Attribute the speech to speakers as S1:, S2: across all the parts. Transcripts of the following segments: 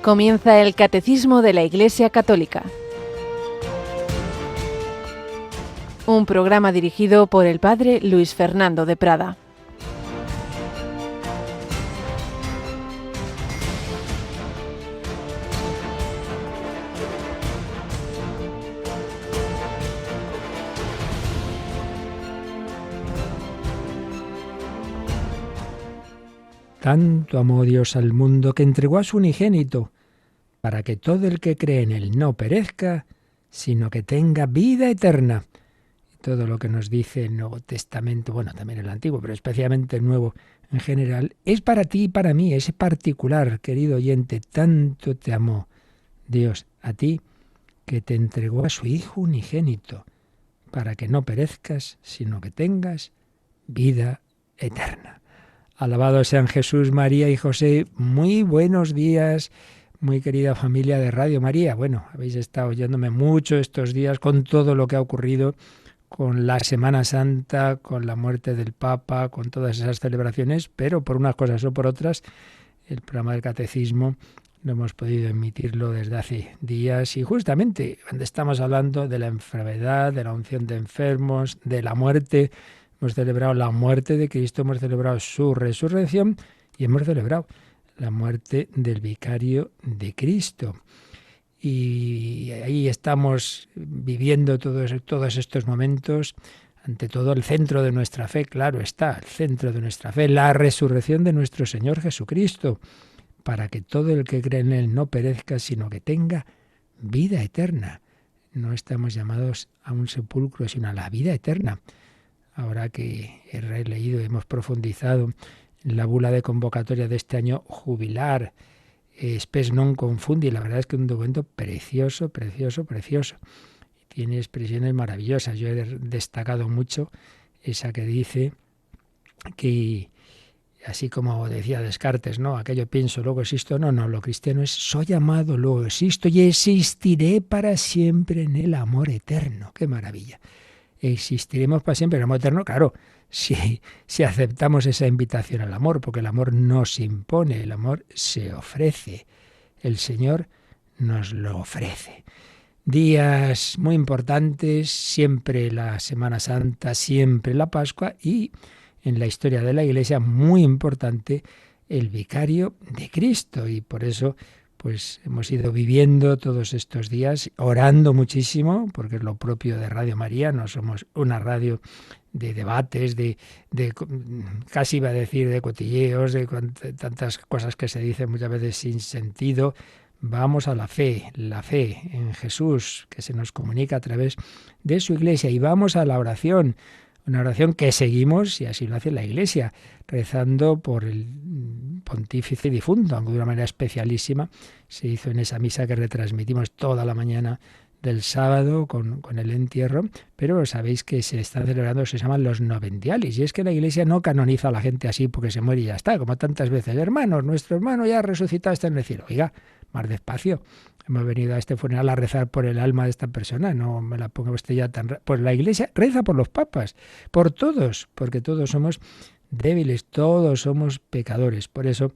S1: Comienza el Catecismo de la Iglesia Católica. Un programa dirigido por el Padre Luis Fernando de Prada.
S2: Tanto amó Dios al mundo que entregó a su unigénito, para que todo el que cree en Él no perezca, sino que tenga vida eterna. Y todo lo que nos dice el Nuevo Testamento, bueno, también el Antiguo, pero especialmente el Nuevo en general, es para ti y para mí, es particular, querido oyente. Tanto te amó Dios a ti, que te entregó a su Hijo unigénito, para que no perezcas, sino que tengas vida eterna. Alabado sean Jesús, María y José. Muy buenos días, muy querida familia de Radio María. Bueno, habéis estado oyéndome mucho estos días con todo lo que ha ocurrido con la Semana Santa, con la muerte del Papa, con todas esas celebraciones, pero por unas cosas o por otras, el programa del Catecismo no hemos podido emitirlo desde hace días y justamente cuando estamos hablando de la enfermedad, de la unción de enfermos, de la muerte. Hemos celebrado la muerte de Cristo, hemos celebrado su resurrección y hemos celebrado la muerte del vicario de Cristo. Y ahí estamos viviendo todos estos momentos, ante todo el centro de nuestra fe, claro está, el centro de nuestra fe, la resurrección de nuestro Señor Jesucristo, para que todo el que cree en Él no perezca, sino que tenga vida eterna. No estamos llamados a un sepulcro, sino a la vida eterna. Ahora que he releído y hemos profundizado en la bula de convocatoria de este año jubilar, Spes non confundi, la verdad es que es un documento precioso, precioso, precioso. Tiene expresiones maravillosas. Yo he destacado mucho esa que dice que, así como decía Descartes, ¿no? Aquello pienso, luego existo. No, lo cristiano es soy amado, luego existo y existiré para siempre en el amor eterno. ¡Qué maravilla! Existiremos para siempre en el amor eterno, claro, si aceptamos esa invitación al amor, porque el amor no se impone, el amor se ofrece. El Señor nos lo ofrece. Días muy importantes, siempre la Semana Santa, siempre la Pascua y en la historia de la Iglesia muy importante el vicario de Cristo y por eso pues hemos ido viviendo todos estos días, orando muchísimo, porque es lo propio de Radio María, no somos una radio de debates, de casi iba a decir de cotilleos, de tantas cosas que se dicen muchas veces sin sentido. Vamos a la fe en Jesús, que se nos comunica a través de su Iglesia, y vamos a la oración, una oración que seguimos, y así lo hace la Iglesia, rezando por el pontífice difunto, aunque de una manera especialísima se hizo en esa misa que retransmitimos toda la mañana del sábado con el entierro, pero sabéis que se están celebrando, se llaman los noventiales, y es que la Iglesia no canoniza a la gente así porque se muere y ya está, como tantas veces, hermanos, nuestro hermano ya ha resucitado, está en el cielo. Oiga, más despacio, hemos venido a este funeral a rezar por el alma de esta persona, no me la ponga usted ya tan... Pues la Iglesia reza por los papas, por todos, porque todos somos débiles, todos somos pecadores. Por eso,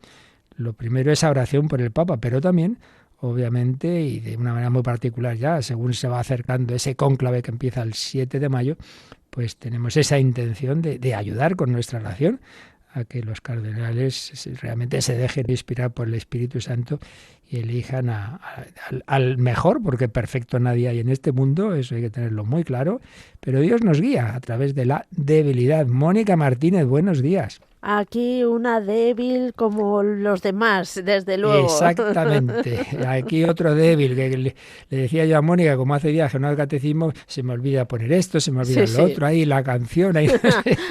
S2: lo primero es oración por el Papa, pero también, obviamente, y de una manera muy particular ya, según se va acercando ese cónclave que empieza el 7 de mayo, pues tenemos esa intención de ayudar con nuestra oración a que los cardenales realmente se dejen inspirar por el Espíritu Santo y elijan al mejor, porque perfecto nadie hay en este mundo, eso hay que tenerlo muy claro, pero Dios nos guía a través de la debilidad. Mónica Martínez, buenos días.
S3: Aquí una débil como los demás, desde luego.
S2: Exactamente. Aquí otro débil, que le decía yo a Mónica, como hace días que no hay catecismo, se me olvida poner esto, se me olvida lo otro, ahí la canción. Ahí,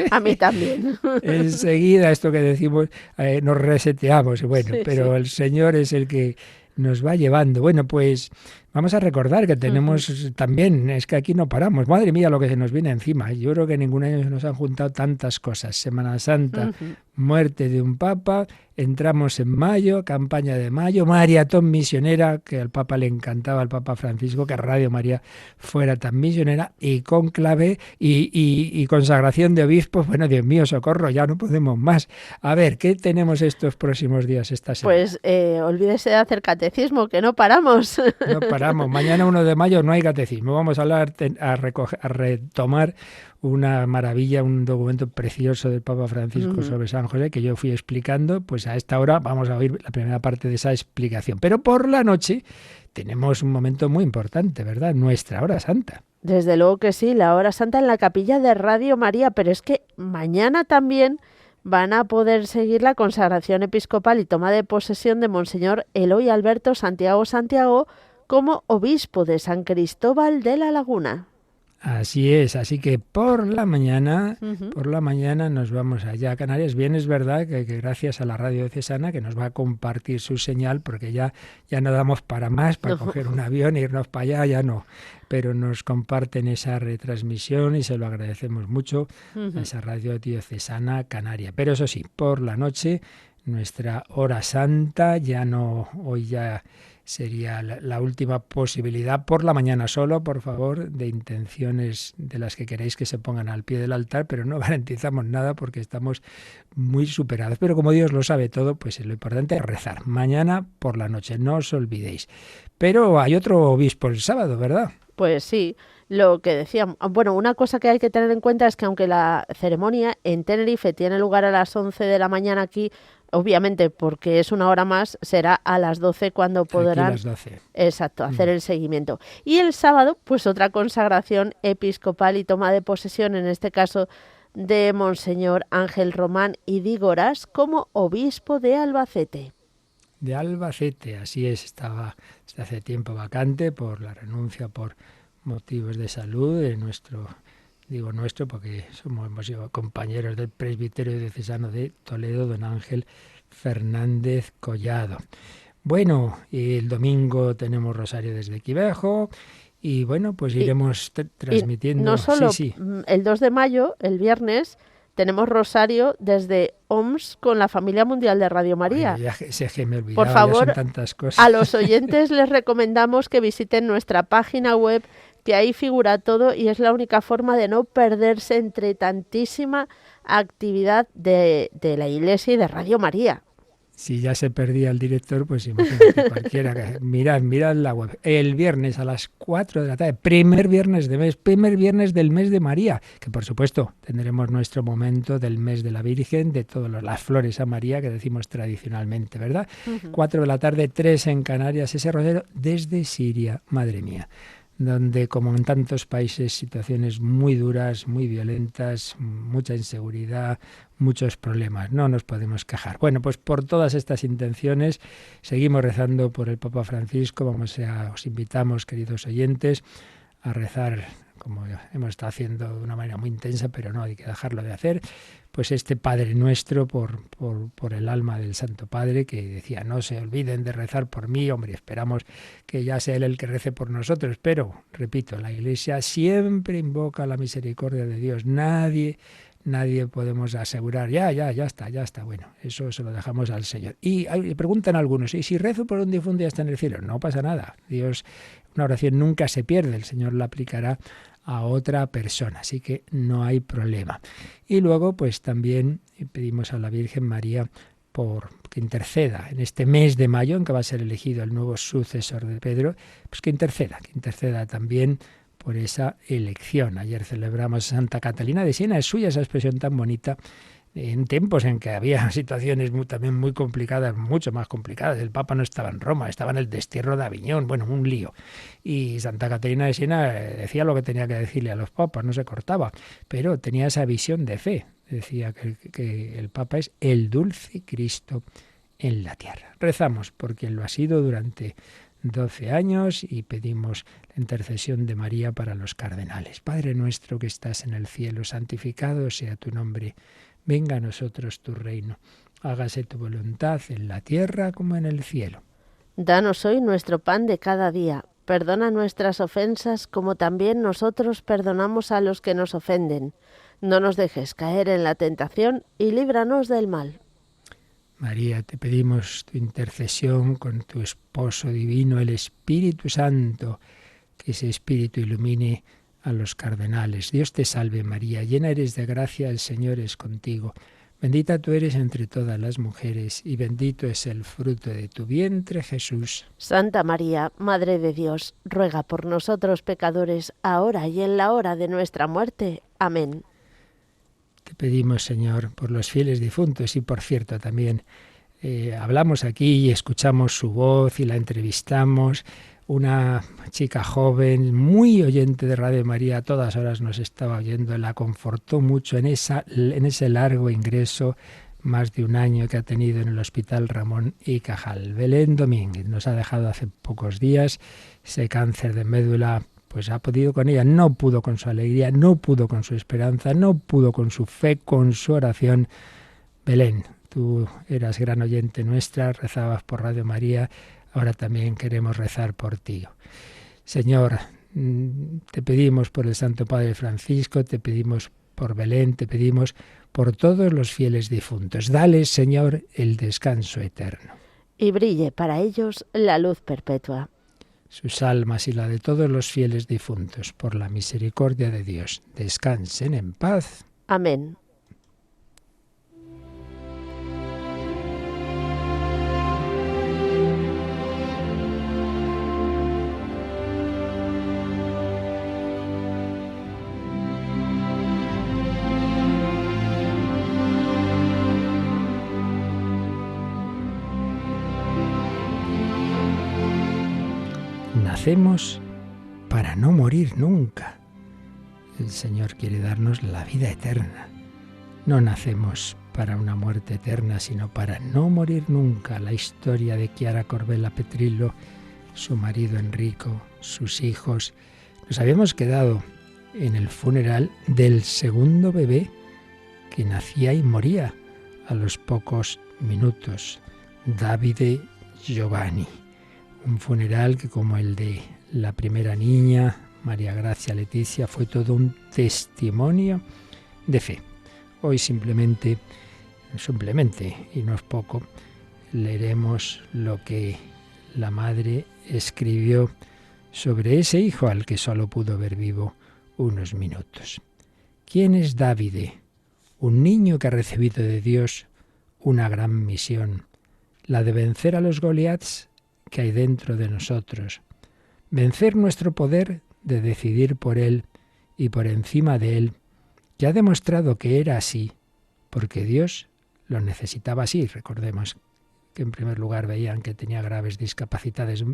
S3: a mí también.
S2: Enseguida esto que decimos, nos reseteamos. Bueno, pero el Señor es el que nos va llevando. Bueno, pues Vamos a recordar que tenemos también, es que aquí no paramos, madre mía lo que se nos viene encima. Yo creo que ningún año se nos han juntado tantas cosas. Semana Santa, muerte de un papa, entramos en mayo, campaña de mayo, maratón misionera, que al papa le encantaba, al papa Francisco, que Radio María fuera tan misionera, y cónclave y consagración de obispos. Bueno, Dios mío, socorro, ya no podemos más. A ver, ¿qué tenemos estos próximos días, esta semana?
S3: Pues olvídese de hacer catecismo, que no paramos.
S2: No paramos. Mañana 1 de mayo no hay catecismo. Vamos a hablar, a retomar una maravilla, un documento precioso del Papa Francisco sobre San José, que yo fui explicando. Pues a esta hora vamos a oír la primera parte de esa explicación. Pero por la noche tenemos un momento muy importante, ¿verdad? Nuestra hora santa.
S3: Desde luego que sí, la hora santa en la capilla de Radio María, pero es que mañana también van a poder seguir la consagración episcopal y toma de posesión de Monseñor Eloy Alberto Santiago como obispo de San Cristóbal de la Laguna.
S2: Así es, así que por la mañana nos vamos allá a Canarias. Bien, es verdad que gracias a la radio diocesana, que nos va a compartir su señal, porque ya no damos para más, para coger un avión e irnos para allá, ya no. Pero nos comparten esa retransmisión y se lo agradecemos mucho a esa radio diocesana canaria. Pero eso sí, por la noche, nuestra hora santa, hoy ya sería la última posibilidad. Por la mañana solo, por favor, de intenciones de las que queréis que se pongan al pie del altar, pero no garantizamos nada porque estamos muy superados. Pero como Dios lo sabe todo, pues lo importante es rezar. Mañana por la noche, no os olvidéis. Pero hay otro obispo el sábado, ¿verdad?
S3: Pues sí, lo que decíamos. Bueno, una cosa que hay que tener en cuenta es que aunque la ceremonia en Tenerife tiene lugar a las 11 de la mañana, aquí, obviamente, porque es una hora más, será a las 12 cuando podrán,
S2: aquí las 12.
S3: Exacto, hacer el seguimiento. Y el sábado, pues otra consagración episcopal y toma de posesión, en este caso de Monseñor Ángel Román y Dígoras como obispo de Albacete.
S2: De Albacete, así es, estaba desde hace tiempo vacante por la renuncia por motivos de salud de nuestro, digo nuestro porque hemos sido compañeros del presbiterio diocesano de Toledo, don Ángel Fernández Collado. Bueno, y el domingo tenemos rosario desde Quivejo y bueno, pues iremos transmitiendo.
S3: No solo
S2: sí.
S3: El 2 de mayo, el viernes, tenemos rosario desde OMS con la familia mundial de Radio María.
S2: Oye, ya me he olvidado,
S3: por favor,
S2: ya son tantas cosas.
S3: A los oyentes les recomendamos que visiten nuestra página web, que ahí figura todo y es la única forma de no perderse entre tantísima actividad de la Iglesia y de Radio María.
S2: Si ya se perdía el director, pues imagínate cualquiera. Mirad la web. El viernes a las 4 de la tarde, primer viernes del mes de María, que por supuesto tendremos nuestro momento del mes de la Virgen, de todas las flores a María que decimos tradicionalmente, ¿verdad? 4 de la tarde, 3 en Canarias, ese rosario desde Siria, madre mía, donde como en tantos países situaciones muy duras, muy violentas, mucha inseguridad, muchos problemas, no nos podemos quejar. Bueno, pues por todas estas intenciones seguimos rezando por el Papa Francisco. Os invitamos, queridos oyentes, a rezar como hemos estado haciendo de una manera muy intensa, pero no hay que dejarlo de hacer, pues este Padre Nuestro por el alma del Santo Padre, que decía, no se olviden de rezar por mí. Hombre, esperamos que ya sea Él el que rece por nosotros, pero, repito, la Iglesia siempre invoca la misericordia de Dios. Nadie podemos asegurar, ya está. Bueno, eso se lo dejamos al Señor. Y preguntan algunos, ¿y si rezo por un difunto ya está en el cielo? No pasa nada. Dios, una oración nunca se pierde, el Señor la aplicará a otra persona, así que no hay problema. Y luego, pues también pedimos a la Virgen María por que interceda en este mes de mayo, en que va a ser elegido el nuevo sucesor de Pedro, pues que interceda también por esa elección. Ayer celebramos a Santa Catalina de Siena, es suya esa expresión tan bonita, en tiempos en que había situaciones también muy complicadas, mucho más complicadas. El Papa no estaba en Roma, estaba en el destierro de Aviñón, bueno, un lío. Y Santa Catalina de Siena decía lo que tenía que decirle a los papas, no se cortaba, pero tenía esa visión de fe. Decía que el Papa es el dulce Cristo en la tierra. Rezamos por quien lo ha sido durante 12 años y pedimos la intercesión de María para los cardenales. Padre nuestro que estás en el cielo, santificado sea tu nombre. Venga a nosotros tu reino. Hágase tu voluntad en la tierra como en el cielo.
S3: Danos hoy nuestro pan de cada día. Perdona nuestras ofensas como también nosotros perdonamos a los que nos ofenden. No nos dejes caer en la tentación y líbranos del mal.
S2: María, te pedimos tu intercesión con tu esposo divino, el Espíritu Santo, que ese Espíritu ilumine a los cardenales. Dios te salve María, llena eres de gracia, el Señor es contigo. Bendita tú eres entre todas las mujeres, y bendito es el fruto de tu vientre, Jesús.
S3: Santa María, Madre de Dios, ruega por nosotros pecadores, ahora y en la hora de nuestra muerte. Amén.
S2: Te pedimos, Señor, por los fieles difuntos, y por cierto también hablamos aquí y escuchamos su voz y la entrevistamos. Una chica joven, muy oyente de Radio María, a todas horas nos estaba oyendo, la confortó mucho en ese largo ingreso, más de un año que ha tenido en el Hospital Ramón y Cajal. Belén Domínguez nos ha dejado hace pocos días. Ese cáncer de médula pues ha podido con ella, no pudo con su alegría, no pudo con su esperanza, no pudo con su fe, con su oración. Belén, tú eras gran oyente nuestra, rezabas por Radio María. Ahora también queremos rezar por ti. Señor, te pedimos por el Santo Padre Francisco, te pedimos por Belén, te pedimos por todos los fieles difuntos. Dale, Señor, el descanso eterno.
S3: Y brille para ellos la luz perpetua.
S2: Sus almas y la de todos los fieles difuntos, por la misericordia de Dios, descansen en paz.
S3: Amén.
S2: Nacemos para no morir nunca. El Señor quiere darnos la vida eterna. No nacemos para una muerte eterna, sino para no morir nunca. La historia de Chiara Corbella Petrillo, su marido Enrico, sus hijos. Nos habíamos quedado en el funeral del segundo bebé que nacía y moría a los pocos minutos, Davide Giovanni. Un funeral que, como el de la primera niña, María Gracia Leticia, fue todo un testimonio de fe. Hoy simplemente, y no es poco, leeremos lo que la madre escribió sobre ese hijo al que solo pudo ver vivo unos minutos. ¿Quién es Davide? Un niño que ha recibido de Dios una gran misión, la de vencer a los Goliaths que hay dentro de nosotros, vencer nuestro poder de decidir por Él y por encima de Él, que ha demostrado que era así, porque Dios lo necesitaba así. Recordemos que en primer lugar veían que tenía graves discapacidades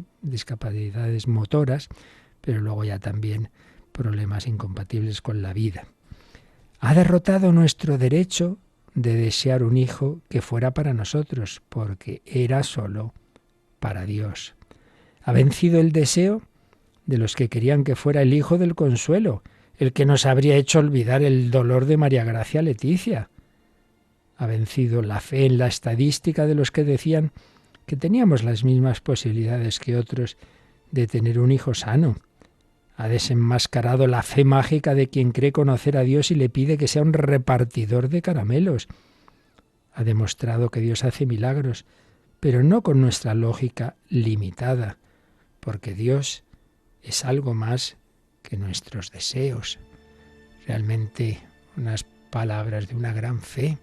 S2: motoras, pero luego ya también problemas incompatibles con la vida. Ha derrotado nuestro derecho de desear un hijo que fuera para nosotros, porque era solo para Dios. Ha vencido el deseo de los que querían que fuera el hijo del consuelo, el que nos habría hecho olvidar el dolor de María Gracia Leticia. Ha vencido la fe en la estadística de los que decían que teníamos las mismas posibilidades que otros de tener un hijo sano. Ha desenmascarado la fe mágica de quien cree conocer a Dios y le pide que sea un repartidor de caramelos. Ha demostrado que Dios hace milagros, pero no con nuestra lógica limitada, porque Dios es algo más que nuestros deseos. Realmente unas palabras de una gran fe.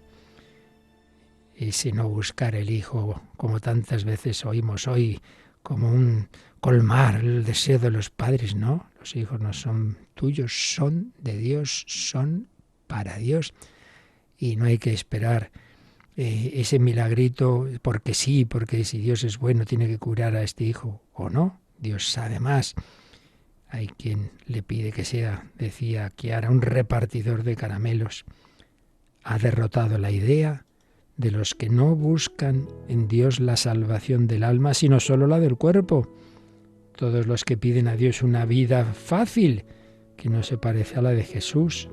S2: Y si no buscar el Hijo, como tantas veces oímos hoy, como un colmar el deseo de los padres, no. Los hijos no son tuyos, son de Dios, son para Dios. Y no hay que esperar ese milagrito porque sí, porque si Dios es bueno tiene que curar a este hijo, o no. Dios sabe más. Hay quien le pide que sea, decía Chiara, un repartidor de caramelos. Ha derrotado la idea de los que no buscan en Dios la salvación del alma, sino solo la del cuerpo. Todos los que piden a Dios una vida fácil, que no se parece a la de Jesús.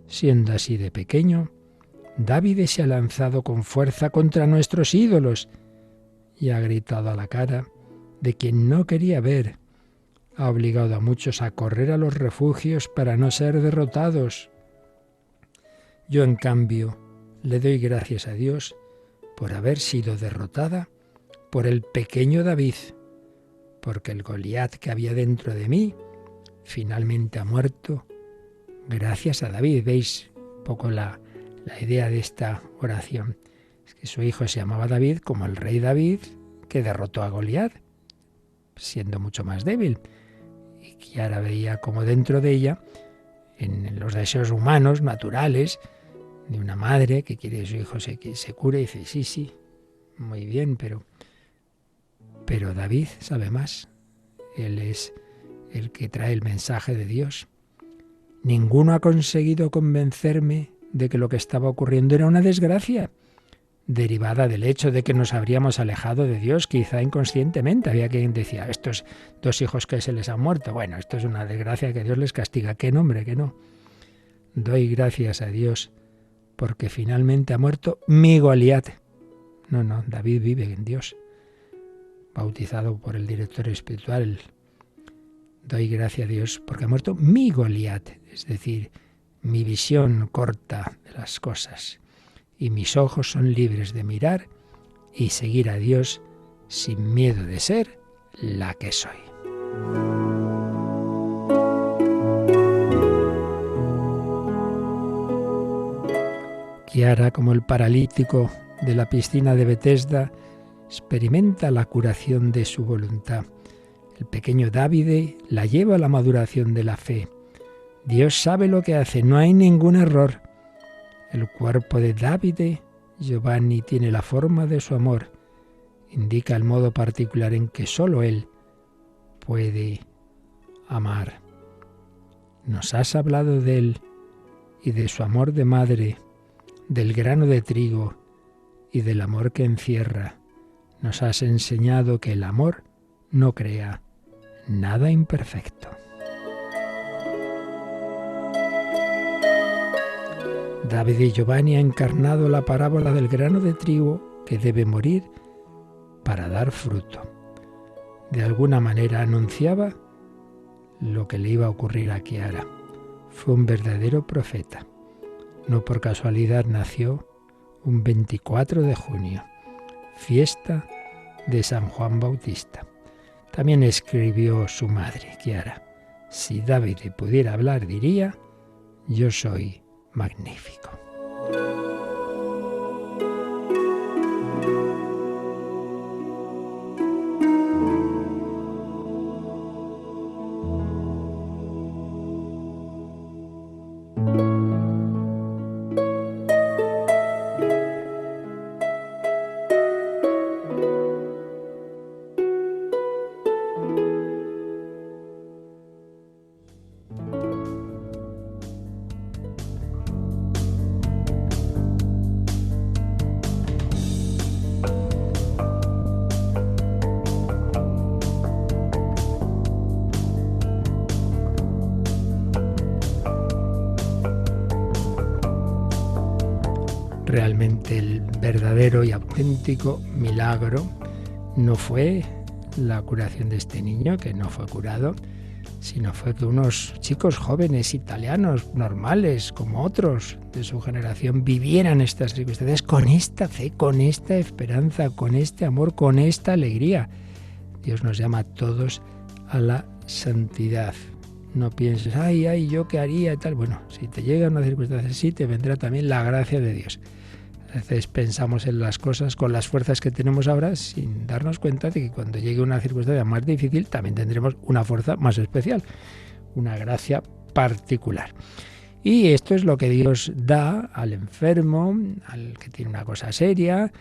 S2: Siendo así de pequeño, David se ha lanzado con fuerza contra nuestros ídolos y ha gritado a la cara de quien no quería ver ha obligado a muchos a correr a los refugios para no ser derrotados. Yo, en cambio, le doy gracias a Dios por haber sido derrotada por el pequeño David, porque el Goliat que había dentro de mí finalmente ha muerto gracias a David. ¿Veis un poco la idea de esta oración? Es que su hijo se llamaba David como el rey David que derrotó a Goliat, siendo mucho más débil. Y Chiara veía como dentro de ella, en los deseos humanos, naturales, de una madre que quiere que su hijo se cure, y dice, sí, muy bien, pero David sabe más. Él es el que trae el mensaje de Dios. Ninguno ha conseguido convencerme de que lo que estaba ocurriendo era una desgracia, derivada del hecho de que nos habríamos alejado de Dios, quizá inconscientemente. Había quien decía, estos 2 hijos que se les han muerto, bueno, esto es una desgracia que Dios les castiga. ¡Qué nombre, que no! Doy gracias a Dios porque finalmente ha muerto mi Goliat. No, David vive en Dios, bautizado por el director espiritual. Doy gracias a Dios porque ha muerto mi Goliat, es decir, mi visión corta de las cosas. Y mis ojos son libres de mirar y seguir a Dios sin miedo de ser la que soy. Chiara, como el paralítico de la piscina de Betesda, experimenta la curación de su voluntad. El pequeño David la lleva a la maduración de la fe. Dios sabe lo que hace, no hay ningún error. El cuerpo de David, Giovanni, tiene la forma de su amor. Indica el modo particular en que sólo Él puede amar. Nos has hablado de Él y de su amor de madre, del grano de trigo y del amor que encierra. Nos has enseñado que el amor no crea nada imperfecto. David y Giovanni ha encarnado la parábola del grano de trigo que debe morir para dar fruto. De alguna manera anunciaba lo que le iba a ocurrir a Chiara. Fue un verdadero profeta. No por casualidad nació un 24 de junio, fiesta de San Juan Bautista. También escribió su madre, Chiara: si David pudiera hablar, diría, yo soy magnífico. Realmente el verdadero y auténtico milagro no fue la curación de este niño, que no fue curado, sino fue que unos chicos jóvenes italianos, normales, como otros de su generación, vivieran estas circunstancias con esta fe, con esta esperanza, con este amor, con esta alegría. Dios nos llama a todos a la santidad. No pienses, ay, ¿yo qué haría? Y tal. Bueno, si te llega una circunstancia así, te vendrá también la gracia de Dios. A veces pensamos en las cosas con las fuerzas que tenemos ahora sin darnos cuenta de que cuando llegue una circunstancia más difícil también tendremos una fuerza más especial, una gracia particular. Y esto es lo que Dios da al enfermo, al que tiene una cosa seria,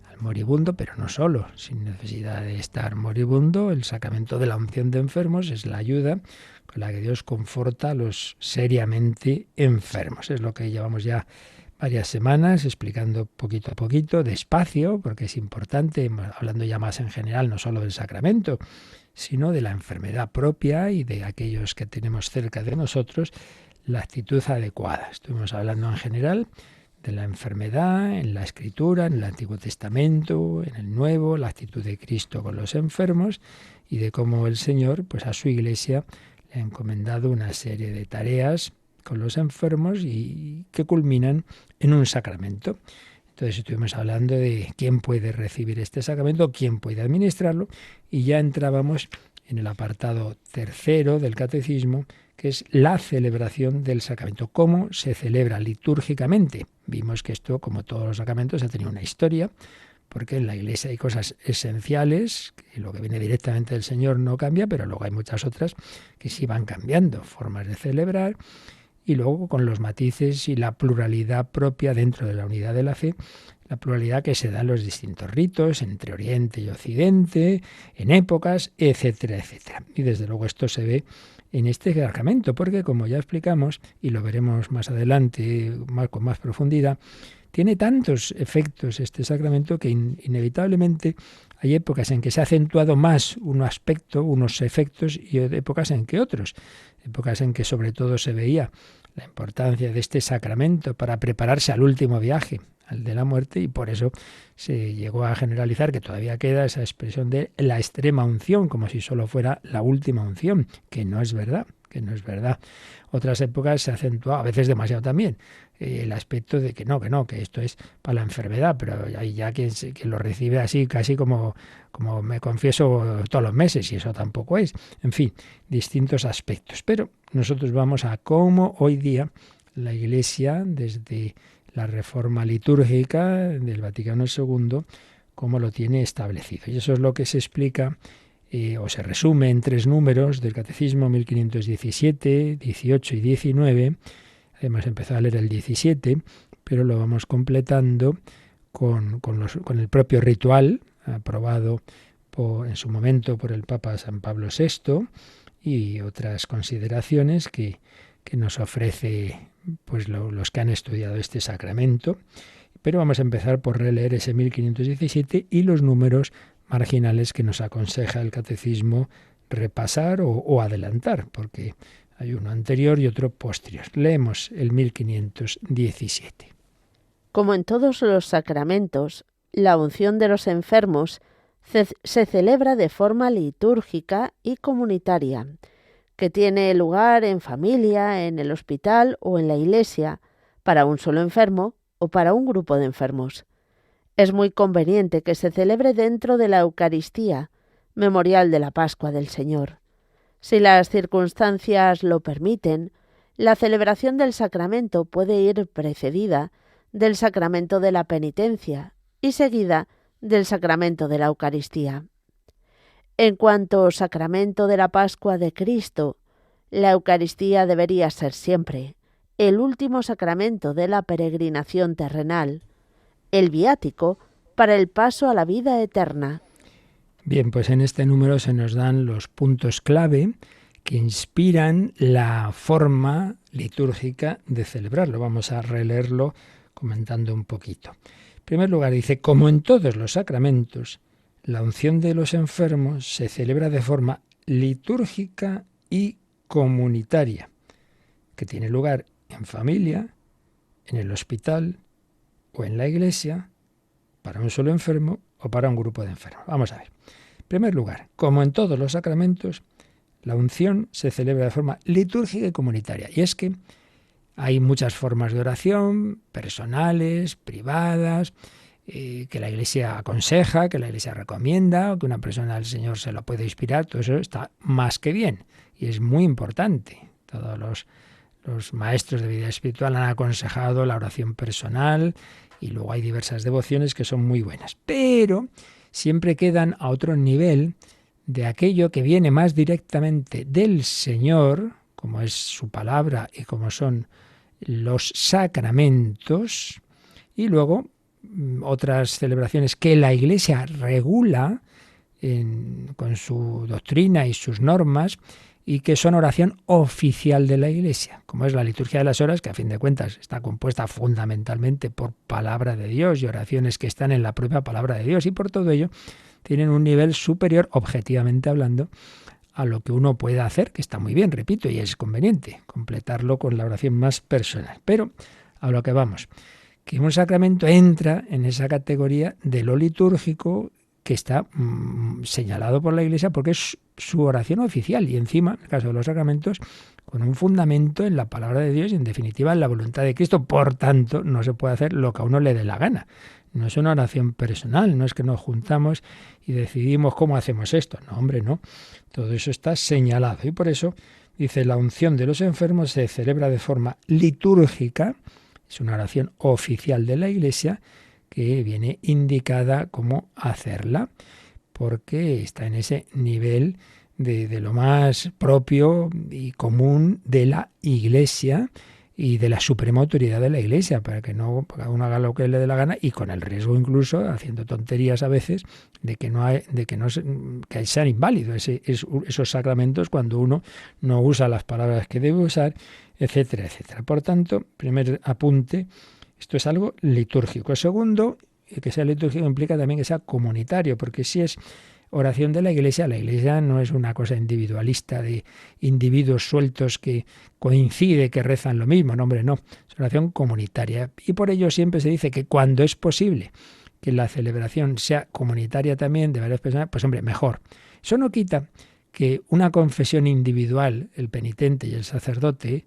S2: al moribundo, pero no solo, sin necesidad de estar moribundo. El sacramento de la unción de enfermos es la ayuda con la que Dios conforta a los seriamente enfermos. Es lo que llevamos ya varias semanas explicando poquito a poquito, despacio, porque es importante, hablando ya más en general, no solo del sacramento, sino de la enfermedad propia y de aquellos que tenemos cerca de nosotros, la actitud adecuada. Estuvimos hablando en general de la enfermedad en la Escritura, en el Antiguo Testamento, en el Nuevo, la actitud de Cristo con los enfermos, y de cómo el Señor, pues a su Iglesia, le ha encomendado una serie de tareas con los enfermos y que culminan en un sacramento. Entonces estuvimos hablando de quién puede recibir este sacramento, quién puede administrarlo, y ya entrábamos en el apartado tercero del catecismo, que es la celebración del sacramento. ¿Cómo se celebra litúrgicamente? Vimos que esto, como todos los sacramentos, ha tenido una historia, porque en la Iglesia hay cosas esenciales, que lo que viene directamente del Señor no cambia, pero luego hay muchas otras que sí van cambiando, formas de celebrar, y luego con los matices y la pluralidad propia dentro de la unidad de la fe, la pluralidad que se da en los distintos ritos, entre Oriente y Occidente, en épocas, etcétera, etcétera. Y desde luego esto se ve en este sacramento, porque como ya explicamos, y lo veremos más adelante con más profundidad, tiene tantos efectos este sacramento que inevitablemente hay épocas en que se ha acentuado más un aspecto, unos efectos, y épocas en que otros. Épocas en que sobre todo se veía la importancia de este sacramento para prepararse al último viaje, al de la muerte, y por eso se llegó a generalizar que todavía queda esa expresión de la extrema unción, como si solo fuera la última unción, que no es verdad, que no es verdad. Otras épocas se acentuaba, a veces demasiado también, el aspecto de que no, que esto es para la enfermedad, pero hay ya quien lo recibe así, casi como me confieso todos los meses, y eso tampoco es. En fin, distintos aspectos. Pero nosotros vamos a cómo hoy día la Iglesia, desde la reforma litúrgica del Vaticano II, cómo lo tiene establecido. Y eso es lo que se explica o se resume en 3 números del Catecismo, 1517, 18 y 19. Hemos empezado a leer el 17, pero lo vamos completando con el propio ritual aprobado en su momento por el Papa San Pablo VI y otras consideraciones que nos ofrece pues los que han estudiado este sacramento. Pero vamos a empezar por releer ese 1517 y los números marginales que nos aconseja el catecismo repasar o adelantar, porque hay uno anterior y otro posterior. Leemos el 1517.
S3: Como en todos los sacramentos, la unción de los enfermos se celebra de forma litúrgica y comunitaria, que tiene lugar en familia, en el hospital o en la iglesia, para un solo enfermo o para un grupo de enfermos. Es muy conveniente que se celebre dentro de la Eucaristía, memorial de la Pascua del Señor. Si las circunstancias lo permiten, la celebración del sacramento puede ir precedida del sacramento de la penitencia y seguida del sacramento de la Eucaristía. En cuanto sacramento de la Pascua de Cristo, la Eucaristía debería ser siempre el último sacramento de la peregrinación terrenal, el viático para el paso a la vida eterna.
S2: Bien, pues en este número se nos dan los puntos clave que inspiran la forma litúrgica de celebrarlo. Vamos a releerlo comentando un poquito. En primer lugar dice, como en todos los sacramentos, la unción de los enfermos se celebra de forma litúrgica y comunitaria, que tiene lugar en familia, en el hospital o en la iglesia, para un solo enfermo o para un grupo de enfermos. Vamos a ver. En primer lugar, como en todos los sacramentos, la unción se celebra de forma litúrgica y comunitaria. Y es que hay muchas formas de oración, personales, privadas, que la Iglesia aconseja, que la Iglesia recomienda, o que una persona al Señor se lo puede inspirar. Todo eso está más que bien y es muy importante. Todos los maestros de vida espiritual han aconsejado la oración personal y luego hay diversas devociones que son muy buenas. Pero siempre quedan a otro nivel de aquello que viene más directamente del Señor, como es su palabra y como son los sacramentos, y luego otras celebraciones que la Iglesia regula con su doctrina y sus normas y que son oración oficial de la Iglesia, como es la liturgia de las horas, que a fin de cuentas está compuesta fundamentalmente por palabra de Dios y oraciones que están en la propia palabra de Dios, y por todo ello tienen un nivel superior, objetivamente hablando, a lo que uno pueda hacer, que está muy bien, repito, y es conveniente completarlo con la oración más personal. Pero a lo que vamos, que un sacramento entra en esa categoría de lo litúrgico que está señalado por la Iglesia porque es su oración oficial y encima, en el caso de los sacramentos, con un fundamento en la palabra de Dios y en definitiva en la voluntad de Cristo. Por tanto, no se puede hacer lo que a uno le dé la gana. No es una oración personal, no es que nos juntamos y decidimos cómo hacemos esto. No, hombre, no. Todo eso está señalado y por eso dice, la unción de los enfermos se celebra de forma litúrgica, es una oración oficial de la Iglesia que viene indicada cómo hacerla, porque está en ese nivel de lo más propio y común de la Iglesia y de la suprema autoridad de la Iglesia, para que no cada uno haga lo que le dé la gana y con el riesgo incluso, haciendo tonterías a veces, de que sean inválidos esos sacramentos cuando uno no usa las palabras que debe usar, etcétera, etcétera. Por tanto, primer apunte, esto es algo litúrgico. Segundo, que sea litúrgico implica también que sea comunitario, porque si es oración de la Iglesia no es una cosa individualista de individuos sueltos que coincide que rezan lo mismo, no, hombre, no, es oración comunitaria. Y por ello siempre se dice que cuando es posible que la celebración sea comunitaria también de varias personas, pues hombre, mejor. Eso no quita que una confesión individual, el penitente y el sacerdote,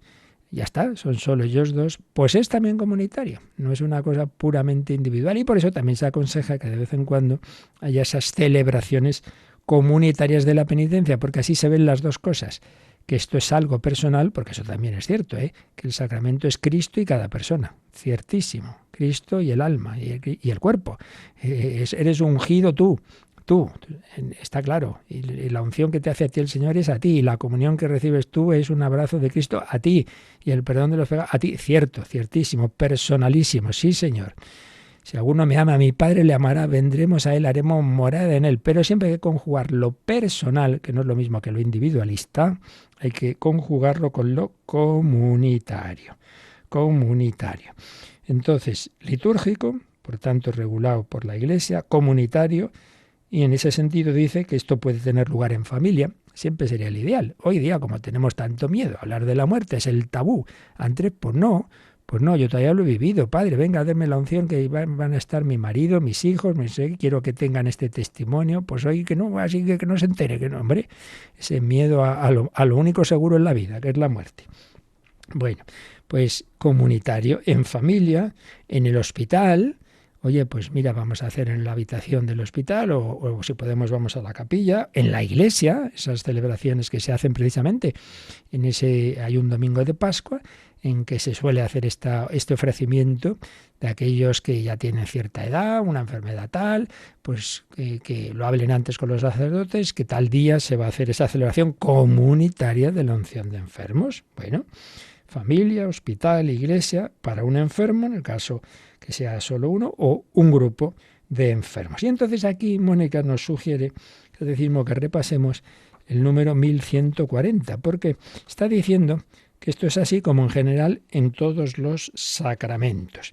S2: ya está, son solo ellos dos, pues es también comunitario, no es una cosa puramente individual y por eso también se aconseja que de vez en cuando haya esas celebraciones comunitarias de la penitencia, porque así se ven las dos cosas, que esto es algo personal, porque eso también es cierto, que el sacramento es Cristo y cada persona, ciertísimo, Cristo y el alma y el cuerpo, eres ungido tú, está claro, y la unción que te hace a ti el Señor es a ti, y la comunión que recibes tú es un abrazo de Cristo a ti, y el perdón de los pecados a ti, cierto, ciertísimo, personalísimo, sí Señor. Si alguno me ama, mi Padre le amará, vendremos a Él, haremos morada en Él, pero siempre hay que conjugar lo personal, que no es lo mismo que lo individualista, hay que conjugarlo con lo comunitario. Entonces, litúrgico, por tanto regulado por la Iglesia, comunitario, y en ese sentido dice que esto puede tener lugar en familia, siempre sería el ideal. Hoy día, como tenemos tanto miedo a hablar de la muerte, es el tabú. Antes, pues no, yo todavía lo he vivido. Padre, venga, denme la unción que van a estar mi marido, mis hijos, quiero que tengan este testimonio. Pues hoy que no, así que no se entere, que no, hombre. Ese miedo a lo único seguro en la vida, que es la muerte. Bueno, pues comunitario, en familia, en el hospital. Oye, pues mira, vamos a hacer en la habitación del hospital o si podemos vamos a la capilla, en la iglesia, esas celebraciones que se hacen precisamente hay un domingo de Pascua en que se suele hacer este ofrecimiento de aquellos que ya tienen cierta edad, una enfermedad tal, pues que lo hablen antes con los sacerdotes, que tal día se va a hacer esa celebración comunitaria de la unción de enfermos. Bueno, familia, hospital, iglesia, para un enfermo, en el caso que sea solo uno, o un grupo de enfermos. Y entonces aquí Mónica nos sugiere que decimos que repasemos el número 1140, porque está diciendo que esto es así como en general en todos los sacramentos.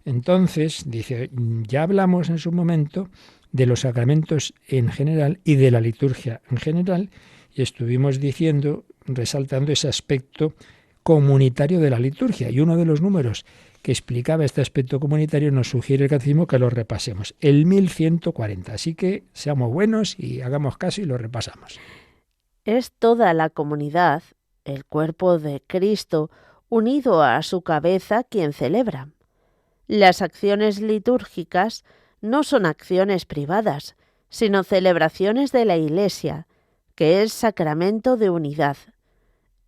S2: Entonces, dice, ya hablamos en su momento de los sacramentos en general y de la liturgia en general, y estuvimos diciendo, resaltando ese aspecto comunitario de la liturgia. Y uno de los números que explicaba este aspecto comunitario nos sugiere el catecismo que lo repasemos, el 1140. Así que seamos buenos y hagamos caso y lo repasamos.
S3: Es toda la comunidad, el cuerpo de Cristo, unido a su cabeza, quien celebra. Las acciones litúrgicas no son acciones privadas, sino celebraciones de la Iglesia, que es sacramento de unidad.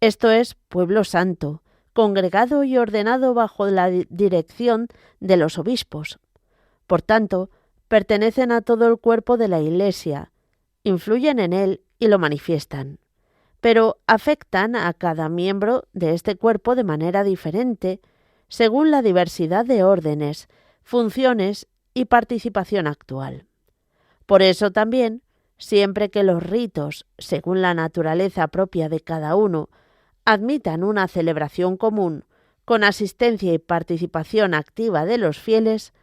S3: Esto es pueblo santo, congregado y ordenado bajo la dirección de los obispos. Por tanto, pertenecen a todo el cuerpo de la Iglesia, influyen en él y lo manifiestan, pero afectan a cada miembro de este cuerpo de manera diferente, según la diversidad de órdenes, funciones y participación actual. Por eso también, siempre que los ritos, según la naturaleza propia de cada uno, admitan una celebración común, con asistencia y participación activa de los fieles,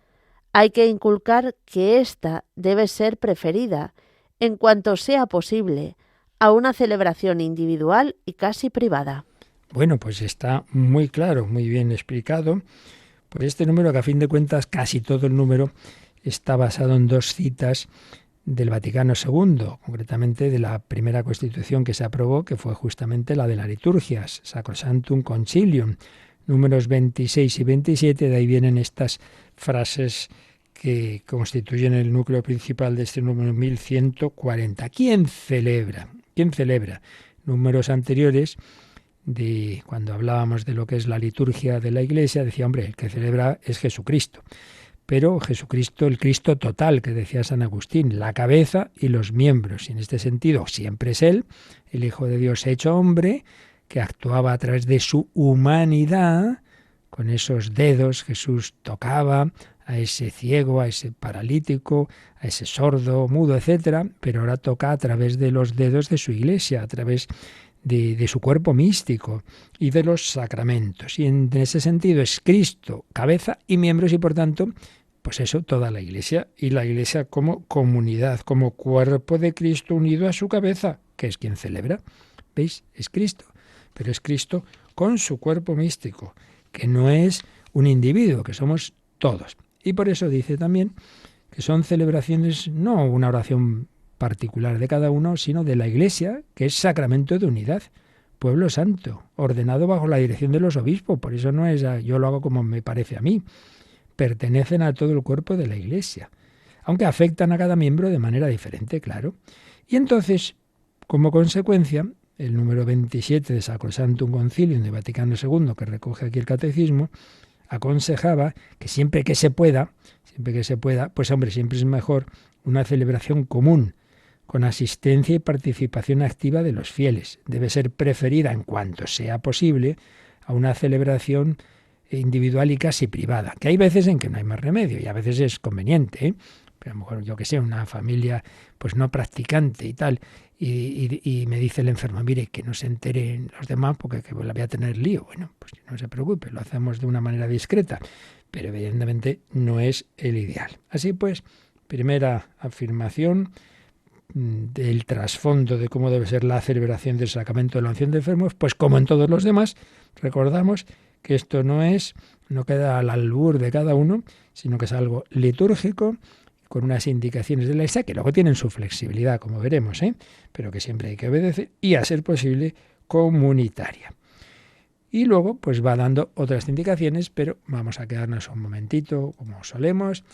S3: hay que inculcar que ésta debe ser preferida, en cuanto sea posible, a una celebración individual y casi privada.
S2: Bueno, pues está muy claro, muy bien explicado por este número, que a fin de cuentas casi todo el número está basado en dos citas del Vaticano II, concretamente de la primera Constitución que se aprobó, que fue justamente la de la liturgia, Sacrosanctum Concilium, números 26 y 27, de ahí vienen estas frases que constituyen el núcleo principal de este número 1140. ¿Quién celebra? ¿Quién celebra? Números anteriores, de cuando hablábamos de lo que es la liturgia de la Iglesia, decía, hombre, el que celebra es Jesucristo. Pero Jesucristo, el Cristo total, que decía San Agustín, la cabeza y los miembros. Y en este sentido siempre es Él, el Hijo de Dios hecho hombre, que actuaba a través de su humanidad. Con esos dedos Jesús tocaba a ese ciego, a ese paralítico, a ese sordo, mudo, etcétera, pero ahora toca a través de los dedos de su Iglesia, a través de su cuerpo místico y de los sacramentos. Y en ese sentido es Cristo, cabeza y miembros, y por tanto, pues eso, toda la Iglesia, y la Iglesia como comunidad, como cuerpo de Cristo unido a su cabeza, que es quien celebra. ¿Veis? Es Cristo, pero es Cristo con su cuerpo místico, que no es un individuo, que somos todos. Y por eso dice también que son celebraciones, no una oración particular de cada uno, sino de la Iglesia, que es sacramento de unidad, pueblo santo, ordenado bajo la dirección de los obispos. Por eso no es yo lo hago como me parece a mí. Pertenecen a todo el cuerpo de la Iglesia, aunque afectan a cada miembro de manera diferente, claro. Y entonces, como consecuencia, el número 27 de Sacrosanctum Concilium de Vaticano II, que recoge aquí el Catecismo, aconsejaba que siempre que se pueda, pues hombre, siempre es mejor una celebración común, con asistencia y participación activa de los fieles. Debe ser preferida en cuanto sea posible a una celebración individual y casi privada, que hay veces en que no hay más remedio y a veces es conveniente, ¿eh? Pero a lo mejor, yo que sé, una familia pues no practicante y tal, y me dice el enfermo, mire, que no se enteren los demás porque que la voy a tener lío. Bueno, pues no se preocupe, lo hacemos de una manera discreta, pero evidentemente no es el ideal. Así pues, primera afirmación del trasfondo de cómo debe ser la celebración del sacramento de la unción de enfermos, pues como en todos los demás, recordamos que esto no queda al albur de cada uno, sino que es algo litúrgico, con unas indicaciones de la Iglesia que luego tienen su flexibilidad, como veremos, pero que siempre hay que obedecer, y a ser posible comunitaria. Y luego pues va dando otras indicaciones, pero vamos a quedarnos un momentito, como solemos,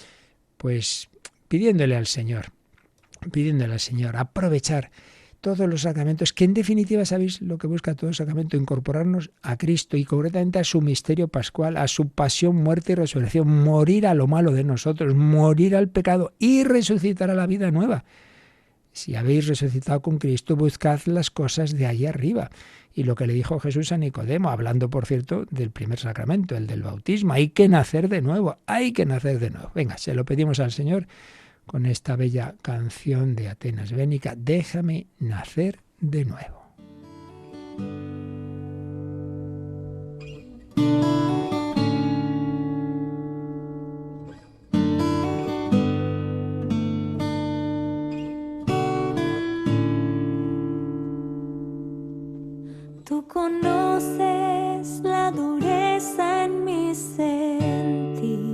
S2: pues pidiéndole al Señor aprovechar todos los sacramentos, que en definitiva, ¿sabéis lo que busca todo sacramento? Incorporarnos a Cristo y concretamente a su misterio pascual, a su pasión, muerte y resurrección, morir a lo malo de nosotros, morir al pecado y resucitar a la vida nueva. Si habéis resucitado con Cristo, buscad las cosas de ahí arriba. Y lo que le dijo Jesús a Nicodemo, hablando, por cierto, del primer sacramento, el del bautismo, hay que nacer de nuevo, hay que nacer de nuevo. Venga, se lo pedimos al Señor con esta bella canción de Atenas Bénica, déjame nacer de nuevo.
S4: Tú conoces la dureza en mi sentir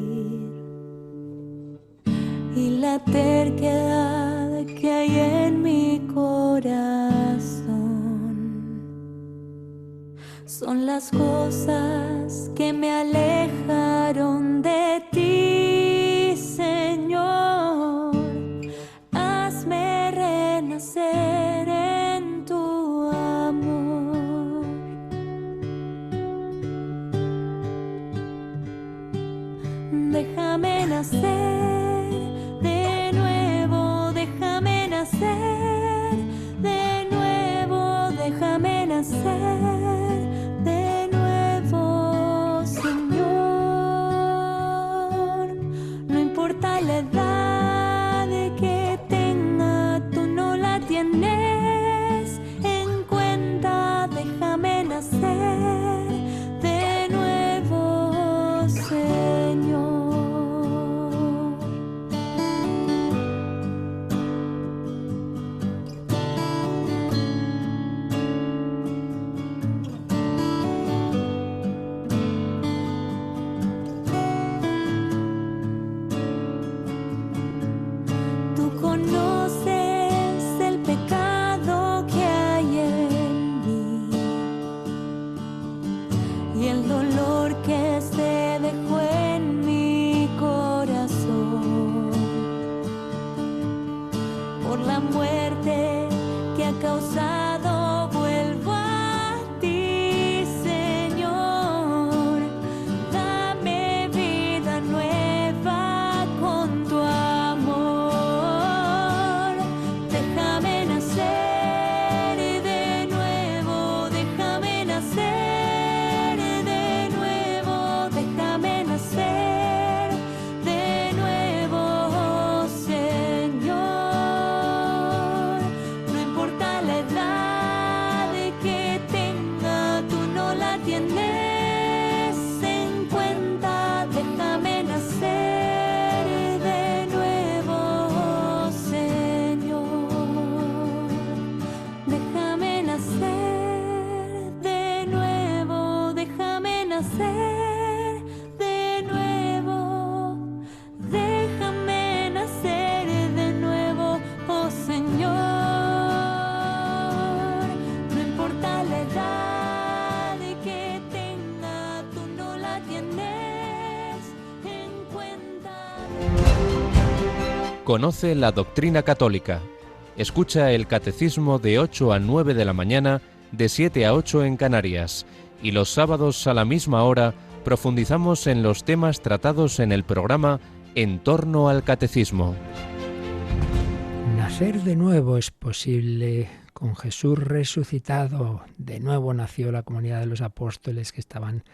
S4: y la terquedad que hay en mi corazón. Son las cosas que me alejaron de ti, Señor. Hazme renacer en tu amor. Déjame nacer. Nacer de nuevo, Señor.
S5: Conoce la doctrina católica. Escucha el catecismo de 8 a 9 de la mañana, de 7 a 8 en Canarias. Y los sábados a la misma hora profundizamos en los temas tratados en el programa En torno al catecismo.
S2: Nacer de nuevo es posible. Con Jesús resucitado, de nuevo nació la comunidad de los apóstoles que estaban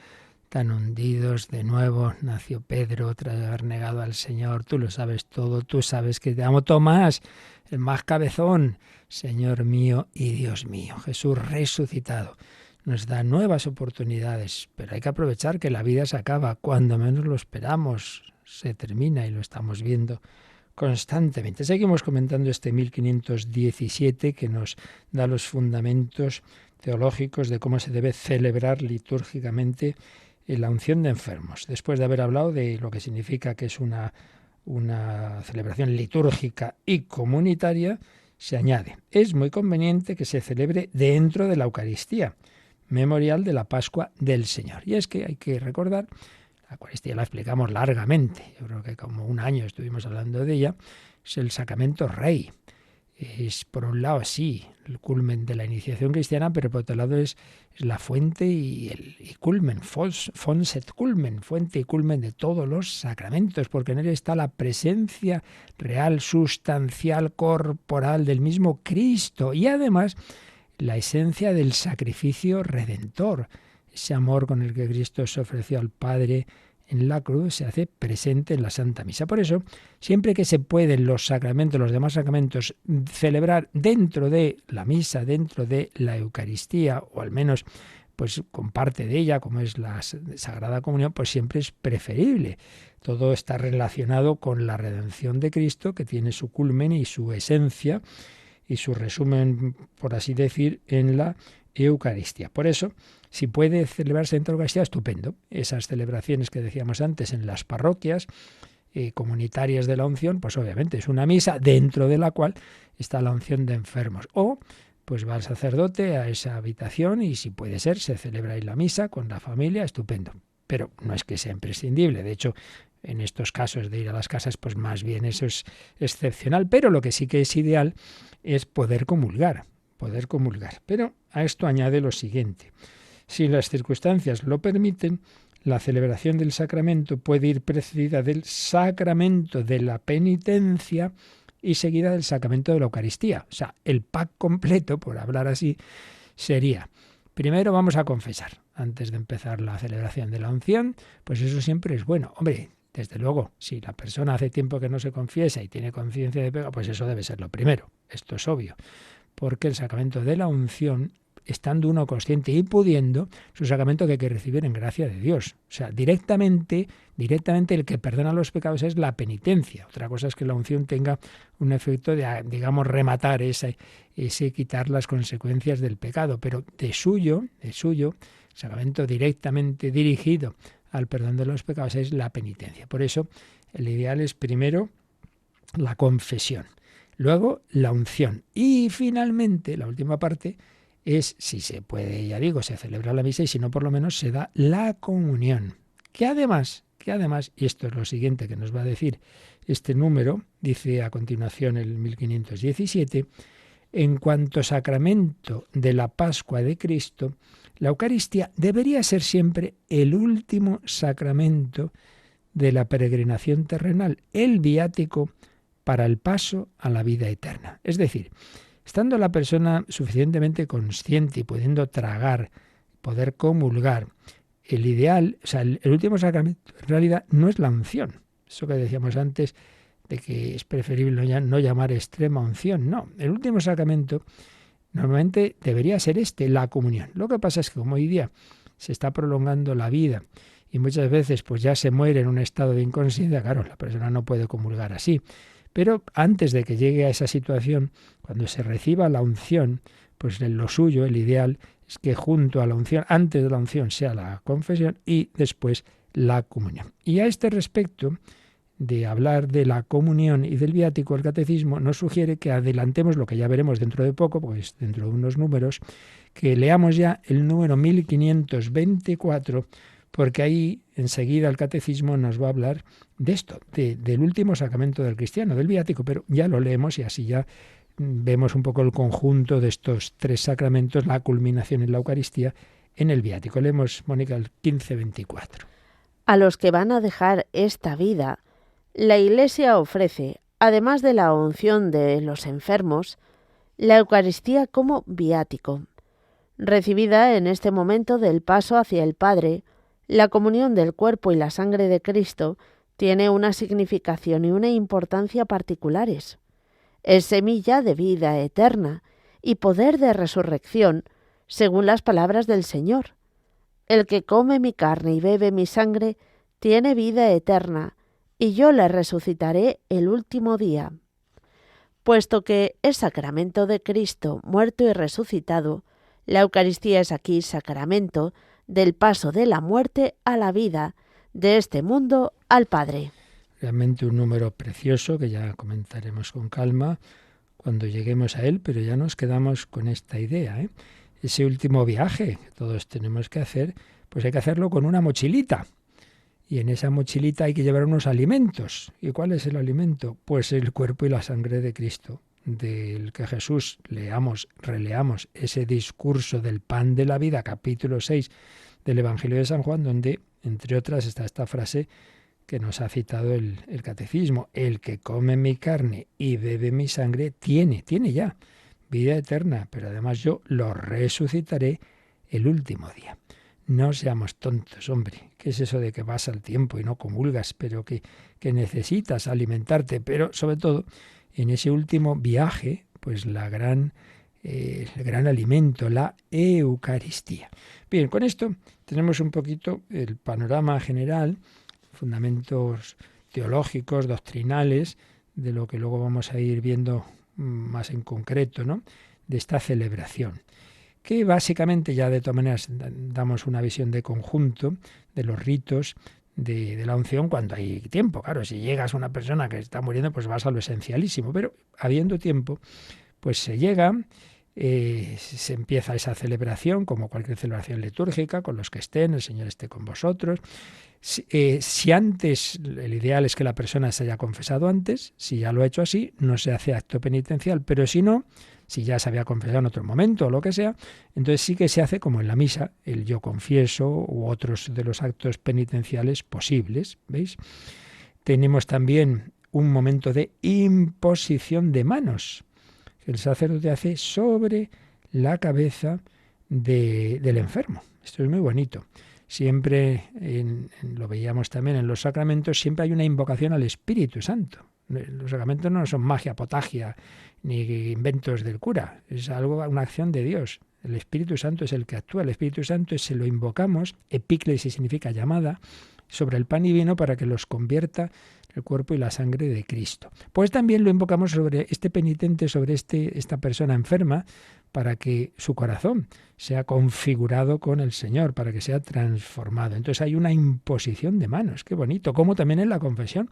S2: tan hundidos. De nuevo nació Pedro tras haber negado al Señor. Tú lo sabes todo, tú sabes que te amo, Tomás, el más cabezón. Señor mío y Dios mío, Jesús resucitado nos da nuevas oportunidades, pero hay que aprovechar que la vida se acaba. Cuando menos lo esperamos, se termina y lo estamos viendo constantemente. Seguimos comentando este 1517 que nos da los fundamentos teológicos de cómo se debe celebrar litúrgicamente la unción de enfermos. Después de haber hablado de lo que significa que es una celebración litúrgica y comunitaria, se añade: es muy conveniente que se celebre dentro de la Eucaristía, memorial de la Pascua del Señor. Y es que hay que recordar, la Eucaristía la explicamos largamente, yo creo que como un año estuvimos hablando de ella, es el sacramento rey. Es por un lado, sí, el culmen de la iniciación cristiana, pero por otro lado es la fuente y culmen, fons et culmen, fuente y culmen de todos los sacramentos, porque en él está la presencia real, sustancial, corporal del mismo Cristo y además la esencia del sacrificio redentor. Ese amor con el que Cristo se ofreció al Padre en la cruz se hace presente en la Santa Misa. Por eso, siempre que se pueden los sacramentos, los demás sacramentos, celebrar dentro de la misa, dentro de la Eucaristía, o al menos pues con parte de ella, como es la Sagrada Comunión, pues siempre es preferible. Todo está relacionado con la redención de Cristo, que tiene su culmen y su esencia y su resumen, por así decir, en la Eucaristía. Por eso, si puede celebrarse dentro de la Eucaristía, estupendo. Esas celebraciones que decíamos antes en las parroquias comunitarias de la unción, pues obviamente es una misa dentro de la cual está la unción de enfermos. O pues va el sacerdote a esa habitación y si puede ser, se celebra ahí la misa con la familia, estupendo. Pero no es que sea imprescindible. De hecho, en estos casos de ir a las casas, pues más bien eso es excepcional. Pero lo que sí que es ideal es poder comulgar. Pero a esto añade lo siguiente: si las circunstancias lo permiten, la celebración del sacramento puede ir precedida del sacramento de la penitencia y seguida del sacramento de la Eucaristía. O sea, el pack completo, por hablar así, sería: primero vamos a confesar, antes de empezar la celebración de la unción, pues eso siempre es bueno. Hombre, desde luego, si la persona hace tiempo que no se confiesa y tiene conciencia de pecado, pues eso debe ser lo primero. Esto es obvio. Porque el sacramento de la unción, estando uno consciente y pudiendo, es un sacramento que hay que recibir en gracia de Dios. O sea, directamente el que perdona los pecados es la penitencia. Otra cosa es que la unción tenga un efecto de, digamos, rematar ese quitar las consecuencias del pecado. Pero de suyo, el sacramento directamente dirigido al perdón de los pecados es la penitencia. Por eso, el ideal es primero la confesión. Luego la unción. Y finalmente, la última parte es, si se puede, ya digo, se celebra la misa y si no, por lo menos se da la comunión. Que además, y esto es lo siguiente que nos va a decir este número, dice a continuación el 1517, en cuanto sacramento de la Pascua de Cristo, la Eucaristía debería ser siempre el último sacramento de la peregrinación terrenal, el viático para el paso a la vida eterna. Es decir, estando la persona suficientemente consciente y pudiendo tragar, poder comulgar, el ideal, o sea, el último sacramento en realidad no es la unción. Eso que decíamos antes de que es preferible no llamar extrema unción. No, el último sacramento normalmente debería ser la comunión. Lo que pasa es que como hoy día se está prolongando la vida y muchas veces pues ya se muere en un estado de inconsciencia, claro, la persona no puede comulgar así. Pero antes de que llegue a esa situación, cuando se reciba la unción, pues lo suyo, el ideal, es que junto a la unción, antes de la unción, sea la confesión y después la comunión. Y a este respecto de hablar de la comunión y del viático, el catecismo nos sugiere que adelantemos lo que ya veremos dentro de poco, pues dentro de unos números, que leamos ya el número 1524, porque ahí enseguida el catecismo nos va a hablar de esto, del último sacramento del cristiano, del viático, pero ya lo leemos y así ya vemos un poco el conjunto de estos 3 sacramentos, la culminación en la Eucaristía, en el viático. Leemos, Mónica, el 15:24.
S3: A los que van a dejar esta vida, la Iglesia ofrece, además de la unción de los enfermos, la Eucaristía como viático. Recibida en este momento del paso hacia el Padre, la comunión del cuerpo y la sangre de Cristo tiene una significación y una importancia particulares. Es semilla de vida eterna y poder de resurrección, según las palabras del Señor. El que come mi carne y bebe mi sangre tiene vida eterna, y yo le resucitaré el último día. Puesto que es sacramento de Cristo muerto y resucitado, la Eucaristía es aquí sacramento del paso de la muerte a la vida, de este mundo al Padre.
S2: Realmente un número precioso que ya comentaremos con calma cuando lleguemos a él, pero ya nos quedamos con esta idea, ¿eh? Ese último viaje que todos tenemos que hacer, pues hay que hacerlo con una mochilita. Y en esa mochilita hay que llevar unos alimentos. ¿Y cuál es el alimento? Pues el cuerpo y la sangre de Cristo, del que Jesús, releamos ese discurso del pan de la vida, capítulo 6 del Evangelio de San Juan, donde, entre otras, está esta frase que nos ha citado el catecismo: el que come mi carne y bebe mi sangre tiene ya vida eterna, pero además yo lo resucitaré el último día. No seamos tontos, hombre. ¿Qué es eso de que pasa el tiempo y no comulgas, pero que necesitas alimentarte? Pero sobre todo, en ese último viaje, pues el gran alimento, la Eucaristía. Bien, con esto tenemos un poquito el panorama general, fundamentos teológicos, doctrinales, de lo que luego vamos a ir viendo más en concreto, ¿no?, de esta celebración, que básicamente ya de todas maneras damos una visión de conjunto de los ritos de la unción cuando hay tiempo. Claro, si llegas a una persona que está muriendo, pues vas a lo esencialísimo, pero habiendo tiempo, pues se llega, se empieza esa celebración, como cualquier celebración litúrgica, con los que estén, el Señor esté con vosotros. Si antes, el ideal es que la persona se haya confesado antes, si ya lo ha hecho así, no se hace acto penitencial, pero si no, si ya se había confesado en otro momento o lo que sea, entonces sí que se hace como en la misa, el yo confieso u otros de los actos penitenciales posibles, ¿veis? Tenemos también un momento de imposición de manos que el sacerdote hace sobre la cabeza del enfermo. Esto es muy bonito. Siempre, lo veíamos también en los sacramentos, siempre hay una invocación al Espíritu Santo. Los sacramentos no son magia, potagia, ni inventos del cura. Es una acción de Dios. El Espíritu Santo es el que actúa. El Espíritu Santo se lo invocamos, epíclesis significa llamada, sobre el pan y vino para que los convierta el cuerpo y la sangre de Cristo. Pues también lo invocamos sobre este penitente, sobre esta persona enferma, para que su corazón sea configurado con el Señor, para que sea transformado. Entonces hay una imposición de manos, qué bonito, como también en la confesión.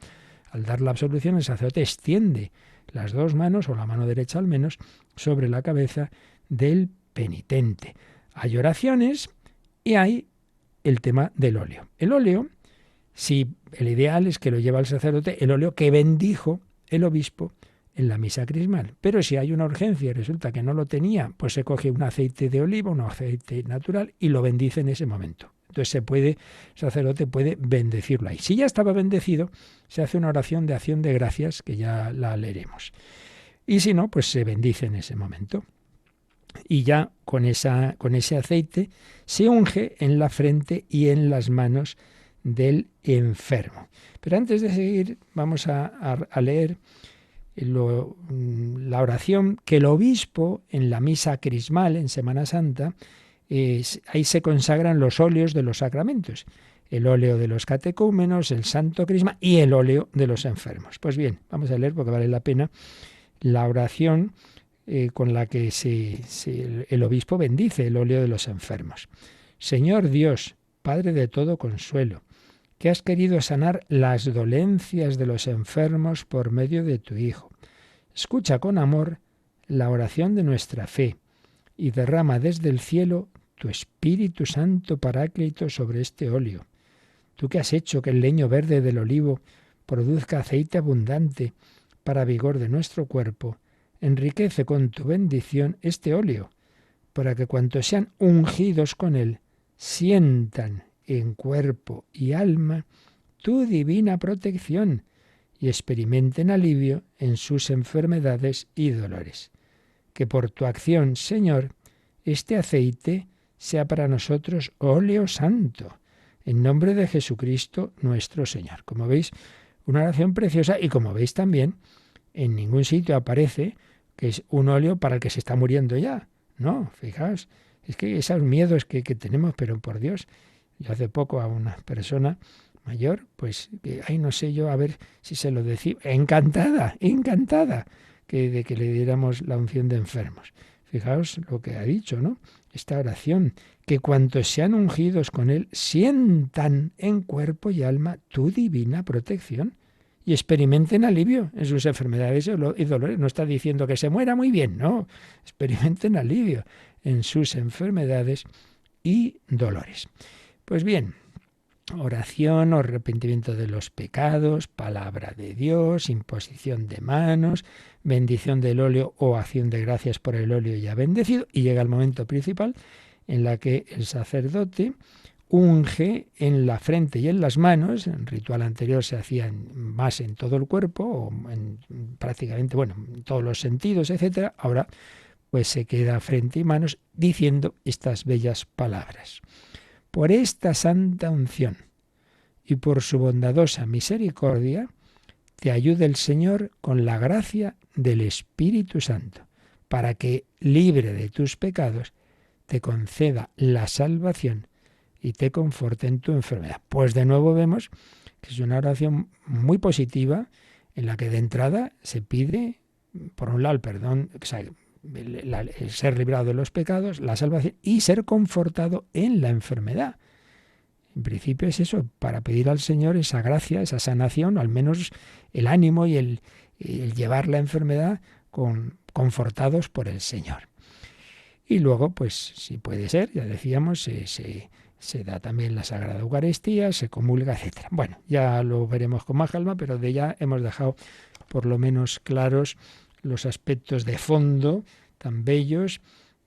S2: Al dar la absolución, el sacerdote extiende las 2 manos, o la mano derecha al menos, sobre la cabeza del penitente. Hay oraciones y hay el tema del óleo. El óleo, si el ideal es que lo lleva el sacerdote, el óleo que bendijo el obispo en la misa crismal. Pero si hay una urgencia y resulta que no lo tenía, pues se coge un aceite de oliva, un aceite natural, y lo bendice en ese momento. Entonces el sacerdote puede bendecirlo ahí. Si ya estaba bendecido, se hace una oración de acción de gracias, que ya la leeremos. Y si no, pues se bendice en ese momento. Y ya con ese aceite se unge en la frente y en las manos del enfermo. Pero antes de seguir, vamos a leer la oración que el obispo en la misa crismal, en Semana Santa, ahí se consagran los óleos de los sacramentos. El óleo de los catecúmenos, el santo crisma y el óleo de los enfermos. Pues bien, vamos a leer porque vale la pena la oración con la que el obispo bendice el óleo de los enfermos. Señor Dios, Padre de todo consuelo, que has querido sanar las dolencias de los enfermos por medio de tu Hijo. Escucha con amor la oración de nuestra fe y derrama desde el cielo tu Espíritu Santo Paráclito sobre este óleo, tú que has hecho que el leño verde del olivo produzca aceite abundante para vigor de nuestro cuerpo, enriquece con tu bendición este óleo, para que cuantos sean ungidos con él sientan en cuerpo y alma tu divina protección y experimenten alivio en sus enfermedades y dolores. Que por tu acción, Señor, este aceite sea para nosotros óleo santo, en nombre de Jesucristo nuestro Señor. Como veis, una oración preciosa, y como veis también, en ningún sitio aparece que es un óleo para el que se está muriendo ya. No, fijaos, es que esos miedos que tenemos, pero por Dios, yo hace poco a una persona mayor, pues, ay, no sé yo, a ver si se lo decía, encantada, de que le diéramos la unción de enfermos. Fijaos lo que ha dicho, ¿no? Esta oración, que cuantos sean ungidos con él sientan en cuerpo y alma tu divina protección y experimenten alivio en sus enfermedades y dolores. No está diciendo que se muera muy bien, no, experimenten alivio en sus enfermedades y dolores. Pues bien, oración o arrepentimiento de los pecados, palabra de Dios, imposición de manos, bendición del óleo o acción de gracias por el óleo ya bendecido, y llega el momento principal en la que el sacerdote unge en la frente y en las manos. En el ritual anterior se hacía más en todo el cuerpo, o prácticamente, en todos los sentidos, etcétera. Ahora pues se queda frente y manos diciendo estas bellas palabras. Por esta santa unción y por su bondadosa misericordia, te ayude el Señor con la gracia del Espíritu Santo, para que, libre de tus pecados, te conceda la salvación y te conforte en tu enfermedad. Pues de nuevo vemos que es una oración muy positiva, en la que de entrada se pide, por un lado, el perdón, el ser librado de los pecados, la salvación y ser confortado en la enfermedad. En principio es eso, para pedir al Señor esa gracia, esa sanación, o al menos el ánimo y el llevar la enfermedad confortados por el Señor. Y luego, pues si puede ser, ya decíamos, se da también la Sagrada Eucaristía, se comulga, etc. Bueno, ya lo veremos con más calma, pero de ya hemos dejado por lo menos claros los aspectos de fondo tan bellos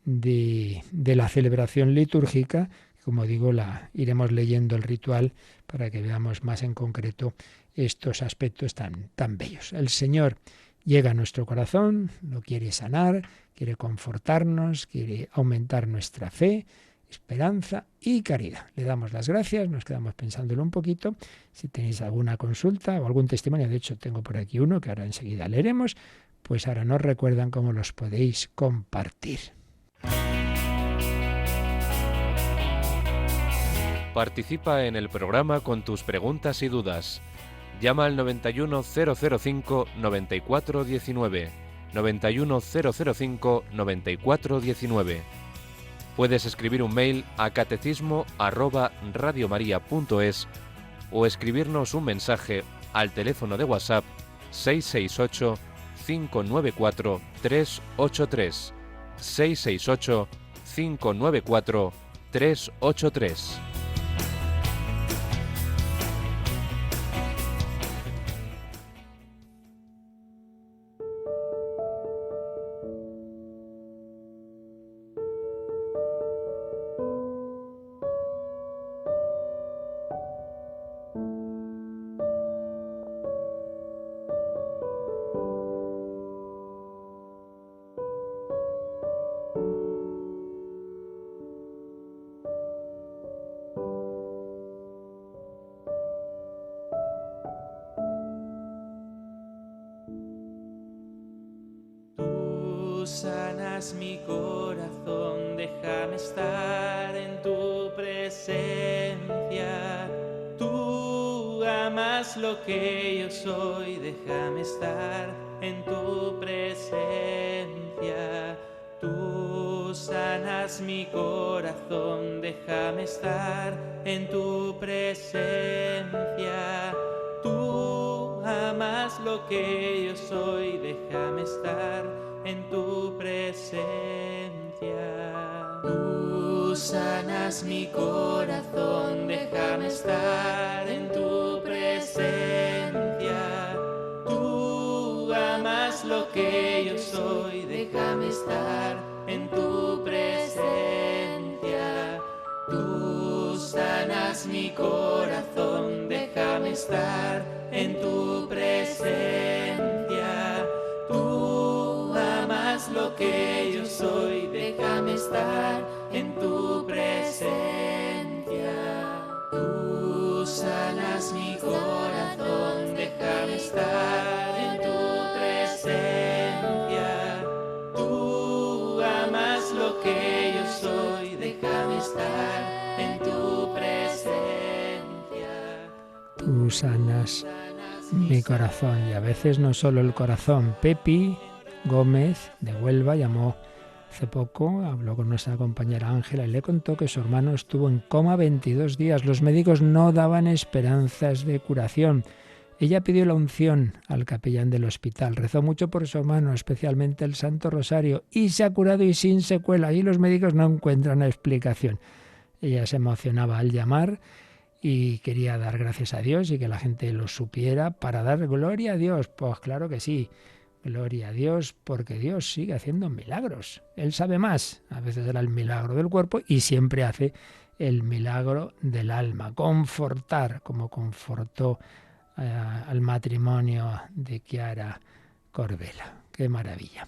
S2: de la celebración litúrgica. Como digo, iremos leyendo el ritual para que veamos más en concreto estos aspectos tan bellos. El Señor llega a nuestro corazón, lo quiere sanar, quiere confortarnos, quiere aumentar nuestra fe, esperanza y caridad. Le damos las gracias, nos quedamos pensándolo un poquito. Si tenéis alguna consulta o algún testimonio, de hecho tengo por aquí uno que ahora enseguida leeremos, pues ahora nos recuerdan cómo los podéis compartir.
S5: Participa en el programa con tus preguntas y dudas. Llama al 91005-9419, 91005-9419. Puedes escribir un mail a catecismo@radiomaria.es o escribirnos un mensaje al teléfono de WhatsApp 668 594 383, 668 594 383.
S6: Sanas mi corazón, déjame estar en tu presencia. Tú amas lo que yo soy, déjame estar en tu presencia. Tú sanas mi corazón, déjame estar en tu presencia. Tú amas lo que yo soy, déjame estar en tu presencia. Tú sanas mi corazón, déjame estar en tu presencia. Tú amas lo que yo soy, déjame estar en tu presencia. Tú sanas mi corazón, déjame estar en tu presencia. Tú amas lo que yo soy, déjame estar en tu presencia. Tú sanas mi corazón, déjame estar en tu presencia. Tú amas lo que yo soy, déjame estar en tu presencia.
S2: Tú sanas mi corazón. Y a veces no solo el corazón. Pepi Gómez de Huelva llamó hace poco, habló con nuestra compañera Ángela y le contó que su hermano estuvo en coma 22 días. Los médicos no daban esperanzas de curación. Ella pidió la unción al capellán del hospital, rezó mucho por su hermano, especialmente el Santo Rosario, y se ha curado y sin secuela. Y los médicos no encuentran explicación. Ella se emocionaba al llamar y quería dar gracias a Dios y que la gente lo supiera para dar gloria a Dios. Pues claro que sí, gloria a Dios, porque Dios sigue haciendo milagros. Él sabe más. A veces era el milagro del cuerpo y siempre hace el milagro del alma. Confortar, como confortó al matrimonio de Chiara Corbella. ¡Qué maravilla!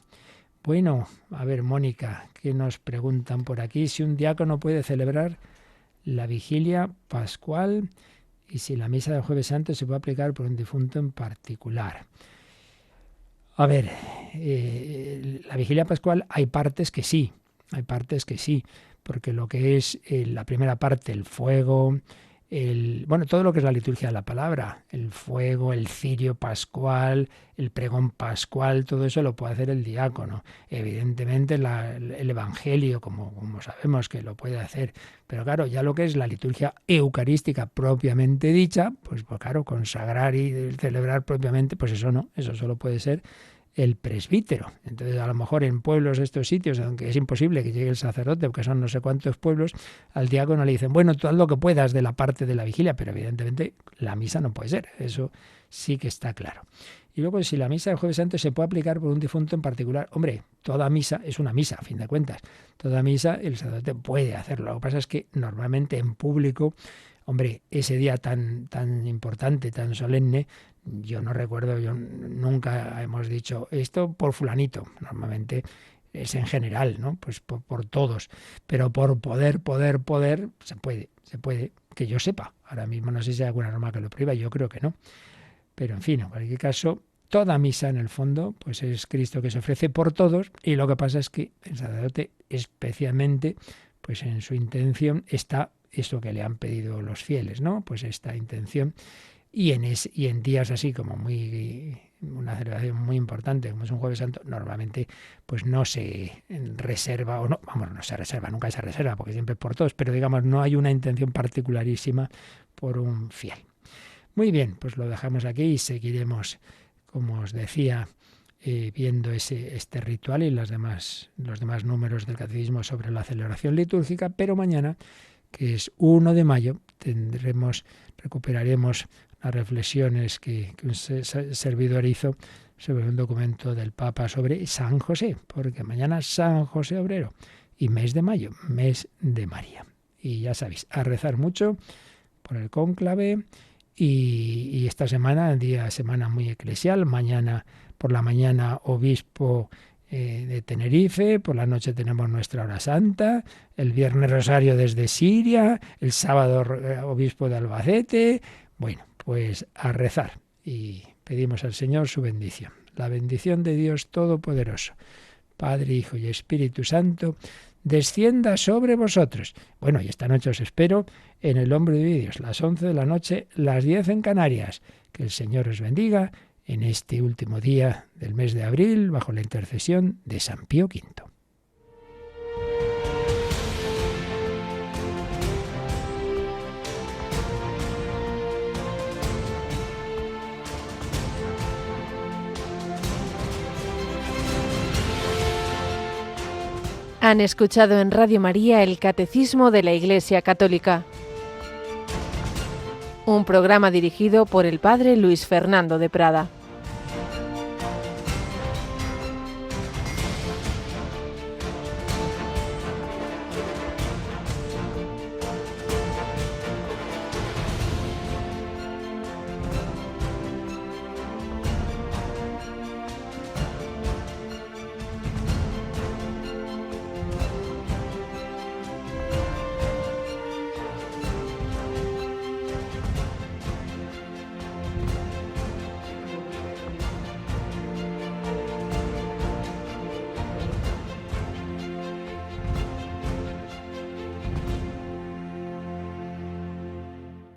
S2: Bueno, a ver, Mónica, ¿qué nos preguntan por aquí? Si un diácono puede celebrar la vigilia pascual y si la misa del Jueves Santo se puede aplicar por un difunto en particular. A ver, la vigilia pascual hay partes que sí, porque lo que es la primera parte, el fuego, todo lo que es la liturgia de la palabra, el fuego, el cirio pascual, el pregón pascual, todo eso lo puede hacer el diácono. Evidentemente el evangelio, como sabemos que lo puede hacer, pero claro, ya lo que es la liturgia eucarística propiamente dicha, pues claro, consagrar y celebrar propiamente, pues eso no, eso solo puede ser el presbítero. Entonces, a lo mejor en pueblos, estos sitios, aunque es imposible que llegue el sacerdote, porque son no sé cuántos pueblos, al diácono le dicen, bueno, tú haz lo que puedas de la parte de la vigilia, pero evidentemente la misa no puede ser, eso sí que está claro. Y luego, si la misa del Jueves Santo se puede aplicar por un difunto en particular, hombre, toda misa es una misa, a fin de cuentas. Toda misa el sacerdote puede hacerlo. Lo que pasa es que normalmente en público, hombre, ese día tan importante, tan solemne, yo no recuerdo, nunca hemos dicho esto por fulanito. Normalmente es en general, ¿no? Pues por todos. Pero por poder, se puede, que yo sepa. Ahora mismo no sé si hay alguna norma que lo prohíba, yo creo que no. Pero en fin, en cualquier caso, toda misa en el fondo, pues es Cristo que se ofrece por todos, y lo que pasa es que el sacerdote especialmente, pues en su intención está esto que le han pedido los fieles, ¿no? Pues esta intención. Y en días así como una celebración muy importante, como es un Jueves Santo, normalmente pues no se reserva, no se reserva, nunca se reserva, porque siempre es por todos, pero digamos no hay una intención particularísima por un fiel. Muy bien, pues lo dejamos aquí y seguiremos, como os decía, viendo este ritual y los demás números del Catecismo sobre la celebración litúrgica, pero mañana, que es 1 de mayo, recuperaremos las reflexiones que un servidor hizo sobre un documento del Papa sobre San José, porque mañana San José Obrero y mes de mayo, mes de María. Y ya sabéis, a rezar mucho por el cónclave y esta semana, semana muy eclesial, mañana por la mañana obispo de Tenerife, por la noche tenemos nuestra hora santa, el viernes rosario desde Siria, el sábado obispo de Albacete. Bueno, pues a rezar y pedimos al Señor su bendición. La bendición de Dios Todopoderoso, Padre, Hijo y Espíritu Santo, descienda sobre vosotros. Bueno, y esta noche os espero en el Hombre de Vídeos, las 11 de la noche, las 10 en Canarias. Que el Señor os bendiga en este último día del mes de abril, bajo la intercesión de San Pío V.
S1: Han escuchado en Radio María el Catecismo de la Iglesia Católica, un programa dirigido por el Padre Luis Fernando de Prada.